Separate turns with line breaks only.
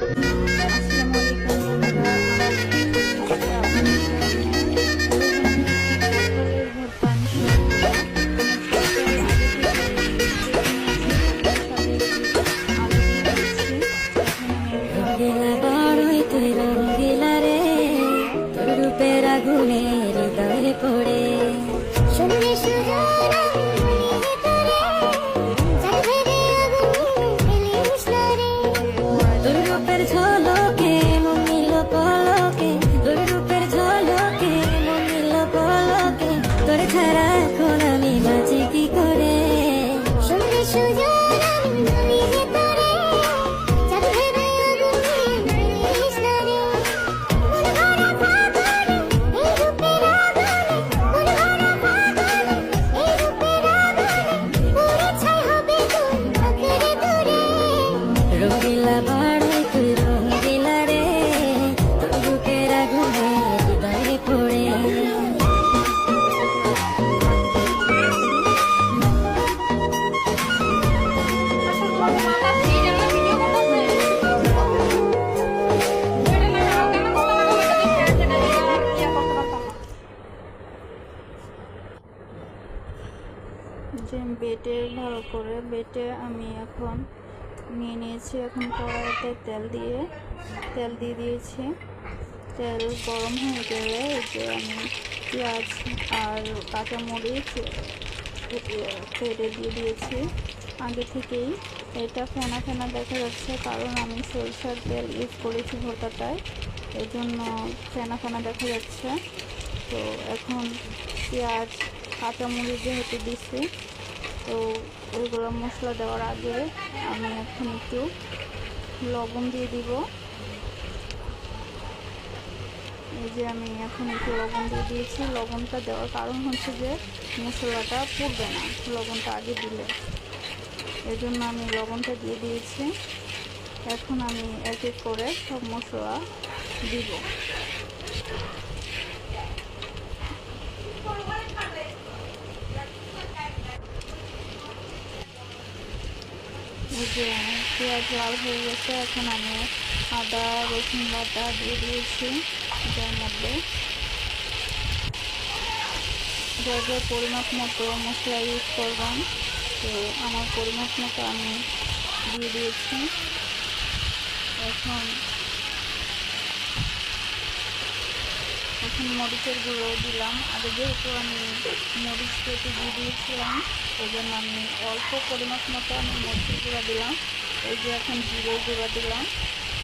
আসসালামু আলাইকুম বন্ধুরা, আজকে আপনাদের সামনে রোজান ভিত্তিক পটলের ভর্তা আমি শেয়ার করব। আমি পটল আগে থেকেই কেটে নিয়েছি, তার সাথে একটু আলু দিয়ে দিচ্ছি। এখন আমি এর ভর্তা তৈরি করে নেব।
তোর রূপের আগুনে হৃদয়ে পড়ে শুনলে সুজন তোর রূপের ঝলকে মন নিল পলকে তোর রূপের ঝলকে মন নিল পলকে তোর ছাড়া এখন আমি বাঁচি কি করে শুনলে সুজন রঙ্গিলা বাড়াই তুই রঙ্গিলা রে তোর বুকের আগুনে হৃদয়ে পড়ে
যে বেটে ভালো করে বেটে আমি এখন নিয়ে নিয়েছি। এখন কড়াইতে তেল দিয়ে দিয়েছি। তেল গরম হয়ে গেলে এই যে আমি পেঁয়াজ আর কাঁচামরিচ কেটে দিয়ে দিয়েছি আগে থেকেই। এটা ফেনা ফেনা দেখা যাচ্ছে, কারণ আমি সরিষার তেল ইউজ করেছি ভর্তাটায়, এই জন্য ফেনা ফেনা দেখা যাচ্ছে। তো এখন পেঁয়াজ কাঁচামরিচ যেহেতু দিচ্ছি, তো ওইগুলো মশলা দেওয়ার আগে আমি এখন একটু লবণ দিয়ে দিব। এই যে আমি এখন একটু লবণ দিয়ে দিয়েছি। লবণটা দেওয়ার কারণ হচ্ছে যে মশলাটা পুড়বে না লবণটা আগে দিলে, এই জন্য আমি লবণটা দিয়ে দিয়েছি। এখন আমি এক এক করে সব মশলা দিব। এই যে পেঁয়াজ লাল হয়ে গেছে, এখন আমি আদা রসুন বাটা দিয়ে দিয়েছি যার মধ্যে। যার পরিমাপ মতো মশলা ইউজ করবেন, তো আমার পরিমাপ মতো আমি দিয়ে দিয়েছি। এখন মরিচের গুঁড়ো দিলাম। আগে যেহেতু আমি মরিচ কেটে দিয়ে দিয়েছিলাম, ওই জন্য আমি অল্প পরিমাপ মতো আমি মরিচের গুঁড়া দিলাম। এই যে এখন জিরে গুঁড়া দিলাম।